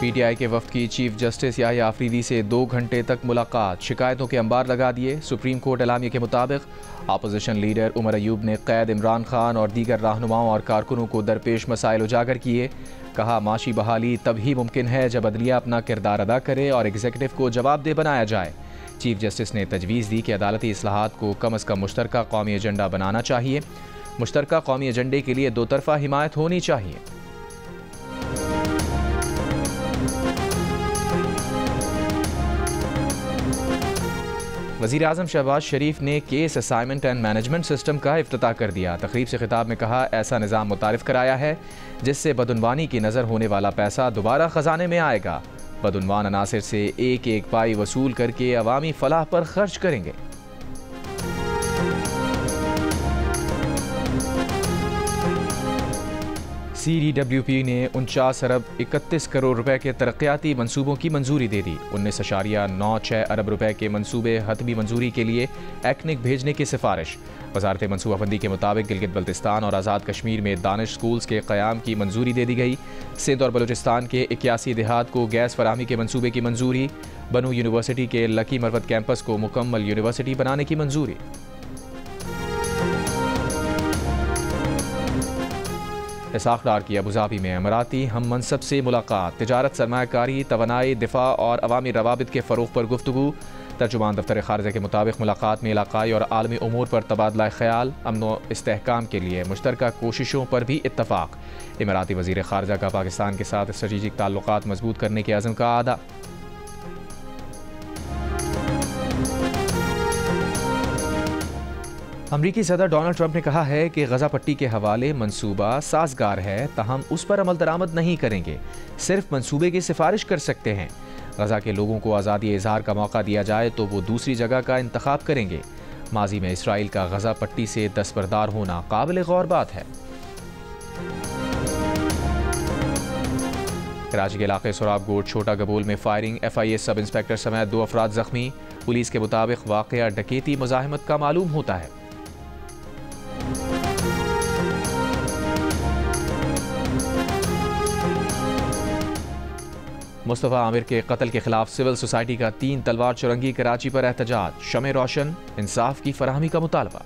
PTI के वफ्द की chief justice Yahya Afridi से 2 घंटे तक मुलाकात, शिकायतों के अंबार लगा दिए। सुप्रीम कोर्ट एलामिया के मुताबिक अपोजिशन लीडर उमर अयूब ने कैद इमरान खान और दीगर रहनुमाओं और कारकुनों को दरपेश मसाइल उजागर किए। कहा, माशी बहाली तभी मुमकिन है जब अदलिया अपना किरदार अदा करे और एग्जीक्यूटिव को जवाबदेह बनाया जाए। चीफ जस्टिस ने तजवीज़ दी कि अदालती इस्लाहात को कम अज़ कम मुश्तरका कौमी एजेंडा बनाना चाहिए। मुश्तरका कौमी एजेंडे के लिए दो तरफ़ा हिमायत होनी चाहिए। वज़ीर आज़म शहबाज शरीफ ने case assignment and management system का इफ्तिताह कर दिया। तकरीब से खिताब में कहा, ऐसा निज़ाम मुतारिफ कराया है जिससे बदउनवानी की नज़र होने वाला पैसा दोबारा ख़जाने में आएगा। बदउनवान अनासिर से एक एक पाई वसूल करके अवामी फलाह पर खर्च करेंगे। CDWP ने 49 अरब 31 करोड़ रुपए के तरक्याती मंसूबों की मंजूरी दे दी। 19.96 अरब रुपए के मंसूबे हतमी मंजूरी के लिए एक्निक भेजने की सिफारिश। वजारत मनसूबाबंदी के मुताबिक गिलगित बल्तिस्तान और आज़ाद कश्मीर में दानिश स्कूल्स के क़याम की मंजूरी दे दी गई। सिंध और बलूचिस्तान के 81 देहात को गैस फराहमी के मंसूबे की मंजूरी। बनू यूनिवर्सिटी के लकी मरवत कैंपस को मुकम्मल यूनिवर्सिटी बनाने की मंजूरी। इसाक डार की अबूधाबी में अमराती हम मनसब से मुलाकात। तिजारत, सरमायाकारी, तवानाई, दिफा और अवामी रवाबित के फ़रोग़ पर गुफ्तगू। तर्जुमान दफ्तर ख़ारिजा के मुताबिक मुलाकात में इलाक़ाई और आलमी उमूर पर तबादला ख़याल, अमन व इस्तेहकाम के लिए मुश्तरका कोशिशों पर भी इत्तफ़ाक़। इमराती वज़ीर ख़ारिजा का पाकिस्तान के साथ स्ट्रेटेजिक ताल्लुक़ात मज़बूत करने के अज़्म का आदा। अमरीकी सदर डोनाल्ड ट्रंप ने कहा है कि गज़ा पट्टी के हवाले मंसूबा साजगार है, ताहम उस पर अमल दरामद नहीं करेंगे, सिर्फ मंसूबे की सिफारिश कर सकते हैं। गज़ा के लोगों को आज़ादी इज़हार का मौका दिया जाए तो वो दूसरी जगह का इंतखाब करेंगे। माजी में इसराइल का गज़ा पट्टी से दस्तबरदार होना काबिल गौर बात है। कराची के इलाके सोराब गोट छोटा गबोल में फायरिंग, FIA सब इंस्पेक्टर समेत 2 अफराद ज़ख्मी। पुलिस के मुताबिक वाक़या डकैती मुज़ाहमत का मालूम होता है। मुस्तफ़ा आमिर के कत्ल के खिलाफ सिविल सोसाइटी का 3 तलवार चुरंगी, कराची पर एहतजाज। शमे रोशन, इंसाफ की फराहमी का मुतालबा।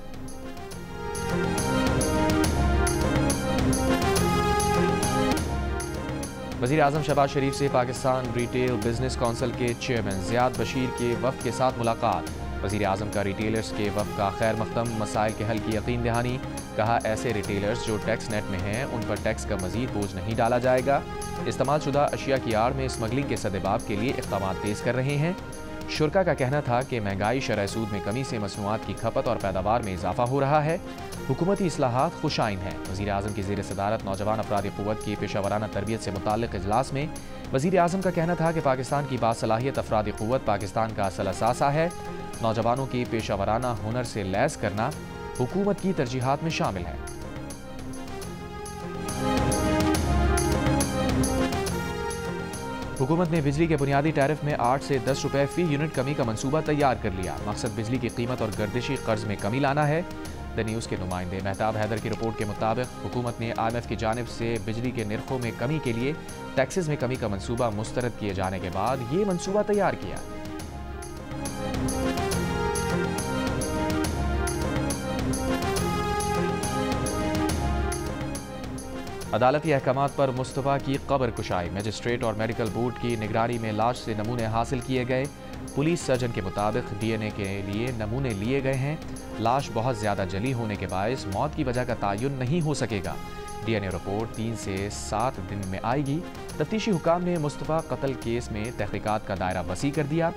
वज़ीर आज़म शहबाज शरीफ से पाकिस्तान रिटेल बिजनेस काउंसिल के चेयरमैन ज़ियाद बशीर के वफ़द के साथ मुलाकात। वज़ीर आज़म का रिटेलर्स के वफ़द का खैर मक़दम, मसाइल के हल की यकीन दहानी। कहा, ऐसे रिटेलर्स जो टैक्स नेट में हैं उन पर टैक्स का मज़ीद बोझ नहीं डाला जाएगा। इस्तेमाल शुदा अशिया की आड़ में स्मगलिंग के सदेबाब के लिए इक़दाम तेज़ कर रहे हैं। शुरा का कहना था कि महंगाई, शरह सूद में कमी से मसनूआत की खपत और पैदावार में इजाफा हो रहा है। हुकूमती इस्लाहात खुशाइन हैं। वज़ीर आज़म की ज़ेर सदारत नौजवान अफराद क़ुव्वत की पेशावराना तरबियत से मुताल्लिक़ इजलास में वज़ीर आज़म का कहना था कि पाकिस्तान की बासलाहियत अफराद क़ुव्वत पाकिस्तान का असल असासा है। नौजवानों की पेशावराना हुनर से लैस करना हुकूमत की तरजीहात में शामिल है। हुकूमत ने बिजली के बुनियादी टैरिफ में 8 से 10 रुपए फ़ी यूनिट कमी का मंसूबा तैयार कर लिया। मकसद बिजली की कीमत और गर्दिशी कर्ज में कमी लाना है। द न्यूज़ के नुमाइंदे मेहताब हैदर की रिपोर्ट के मुताबिक हुकूमत ने IMF की जानिब से बिजली के निर्खों में कमी के लिए टैक्सेस में कमी का मंसूबा मुस्तरद किए जाने के बाद ये मंसूबा तैयार किया। अदालती अहकामात पर मुस्तफ़ा की कब्र कुशाई। मजिस्ट्रेट और मेडिकल बोर्ड की निगरानी में लाश से नमूने हासिल किए गए। पुलिस सर्जन के मुताबिक DNA के लिए नमूने लिए गए हैं। लाश बहुत ज़्यादा जली होने के बायस मौत की वजह का तयन नहीं हो सकेगा। DNA रिपोर्ट 3 से 7 दिन में आएगी। तफ्तीशी हुकाम ने मुस्तफ़ा कत्ल केस में तहकीकात का दायरा वसी कर दिया।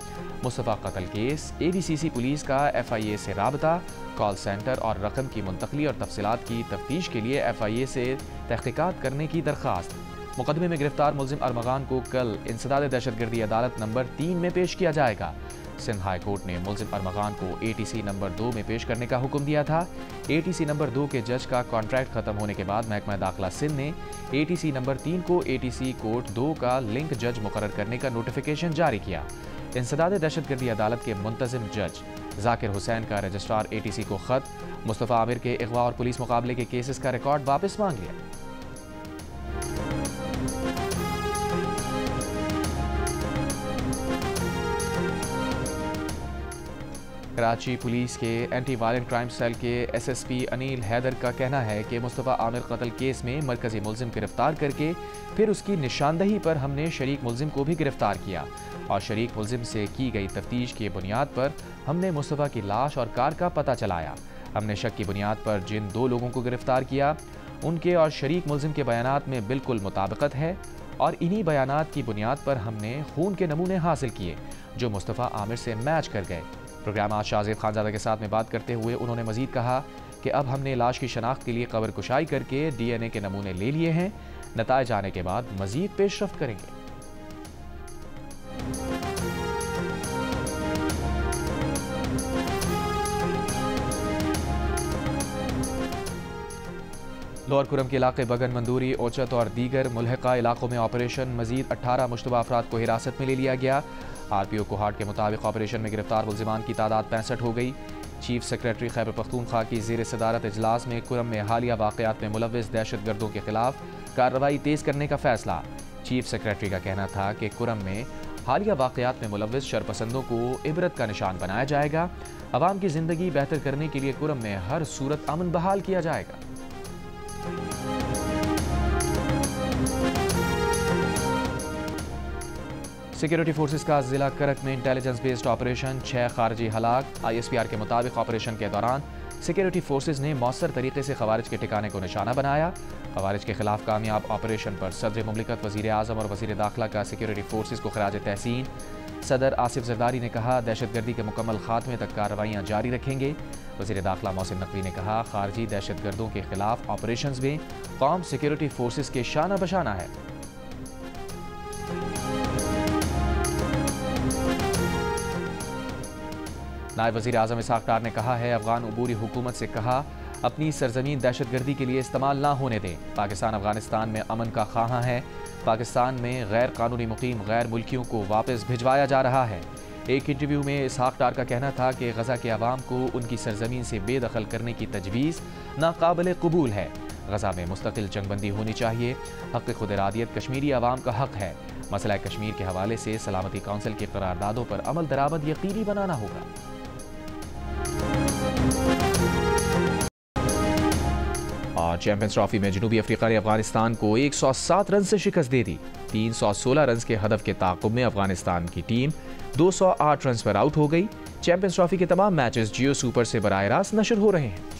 मुस्तफ़ा कत्ल केस, ABCC पुलिस का FIA से राबता, कॉल सेंटर और रकम की मुंतकली और तफसीलात की तफ्तीश के लिए FIA से तहकीकात करने की दरख्वास्त। मुकदमे में गिरफ्तार मुल्जिम अरमगान को कल इंसदाद दहशतगर्दी अदालत नंबर 3 में पेश किया जाएगा। सिंध हाई कोर्ट ने मुल्जिम अरमगान को ATC नंबर 2 में पेश करने का हुक्म दिया था। ATC नंबर 2 के जज का कॉन्ट्रैक्ट खत्म होने के बाद महकमा दाखिला सिंध ने ATC नंबर 3 को ATC कोर्ट 2 का लिंक जज मुकर्रर करने का नोटिफिकेशन जारी किया। इंसदाद दहशतगर्दी अदालत के मुंतजिम जज जाकिर हुसैन का रजिस्ट्रार ATC को खत, मुस्तफ़ा आमिर के अगवा और पुलिस मुकाबले के केसेस का रिकॉर्ड वापस मांग लिया। कराची पुलिस के एंटी वायलेंट क्राइम सेल के एसएसपी अनिल हैदर का कहना है कि मुस्तफ़ा आमिर कत्ल केस में मरकजी मुलजिम गिरफ्तार करके फिर उसकी निशानदही पर हमने शरीक मुलजिम को भी गिरफ्तार किया और शरीक मुलजिम से की गई तफ्तीश की बुनियाद पर हमने मुस्तफ़ा की लाश और कार का पता चलाया। हमने शक की बुनियाद पर जिन 2 लोगों को गिरफ्तार किया उनके और शरीक मुलजिम के बयानात में बिल्कुल मुताबिकत है और इन्हीं बयानात की बुनियाद पर हमने खून के नमूने हासिल किए जो मुस्तफ़ा आमिर से मैच कर गए। प्रोग्राम आज शाहज़ेब खानज़ादा के साथ में बात करते हुए उन्होंने मजीद कहा कि अब हमने लाश की शनाख्त के लिए कब्र कुशाई करके DNA के नमूने ले लिए हैं। नताइज आने के बाद मजीद पेशरफ्त करेंगे। लोअर कुरम के इलाके बगन मंदूरी ओचत और दीगर मुल्हिका इलाकों में ऑपरेशन मजीद 18 मुश्तबा अफराद को हिरासत में ले लिया गया। RPO कोहाट के मुताबिक ऑपरेशन में गिरफ्तार मुलजिमान की तादाद 65 हो गई। चीफ सेक्रेटरी खैबर पख्तूनख्वा की ज़ेर सदारत इजलास में कुरम में हालिया वाक़यात में मुलव्विस दहशतगर्दों के खिलाफ कार्रवाई तेज़ करने का फैसला। चीफ सेक्रेटरी का कहना था कि कुरम में हालिया वाक़यात में मुलव्विस शरपसंदों को इबरत का निशान बनाया जाएगा। अवाम की ज़िंदगी बेहतर करने के लिए कुरम में हर सूरत अमन बहाल किया जाएगा। सिक्योरिटी फोर्सेस का जिला करक में इंटेलिजेंस बेस्ड ऑपरेशन, 6 खारजी हलाक। ISPR के मुताबिक ऑपरेशन के दौरान सिक्योरिटी फोर्सेस ने मौसर तरीके से खवारिज के ठिकाने को निशाना बनाया। खवारिज के खिलाफ कामयाब ऑपरेशन पर सदर मुमलिकत, वज़ीर आज़म और वज़ीर दाखिला का सिक्योरिटी फोर्सेस को खराज तहसीन। सदर आसिफ जरदारी ने कहा दहशतगर्दी के मुकम्मल खात्मे तक कार्रवाइयाँ जारी रखेंगे। वज़ीर दाखिला मोहसिन नकवी ने कहा खारजी दहशतगर्दों के खिलाफ ऑपरेशन में कौम सिक्योरिटी फोर्सेस के शाना बशाना है। नायब वज़ीर आज़म इसहाक़ डार ने कहा है अफ़गान अबूरी हुकूमत से कहा अपनी सरजमीन दहशतगर्दी के लिए इस्तेमाल ना होने दें। पाकिस्तान अफ़गानिस्तान में अमन का ख़्वाहां है। पाकिस्तान में गैर कानूनी मुकीम गैर मुल्कियों को वापस भिजवाया जा रहा है। एक इंटरव्यू में इसहाक़ डार का कहना था कि गज़ा के अवाम को उनकी सरजमीन से बेदखल करने की तजवीज़ नाकाबिल कबूल है। गज़ा में मुस्तकिल जंगबंदी होनी चाहिए। हक़ खुद इरादियत कश्मीरी अवाम का हक़ है। मसला कश्मीर के हवाले से सलामती कौंसिल की करारदादों पर अमल दरामद यकीनी बनाना होगा। और चैंपियंस ट्रॉफी में जनूबी अफ्रीका ने अफगानिस्तान को 107 रन से शिकस्त दे दी। 316 रन के हदफ के ताक़ुब में अफगानिस्तान की टीम 208 रन पर आउट हो गई। चैंपियंस ट्रॉफी के तमाम मैचेस जियो सुपर से बराह रास्त नशर हो रहे हैं।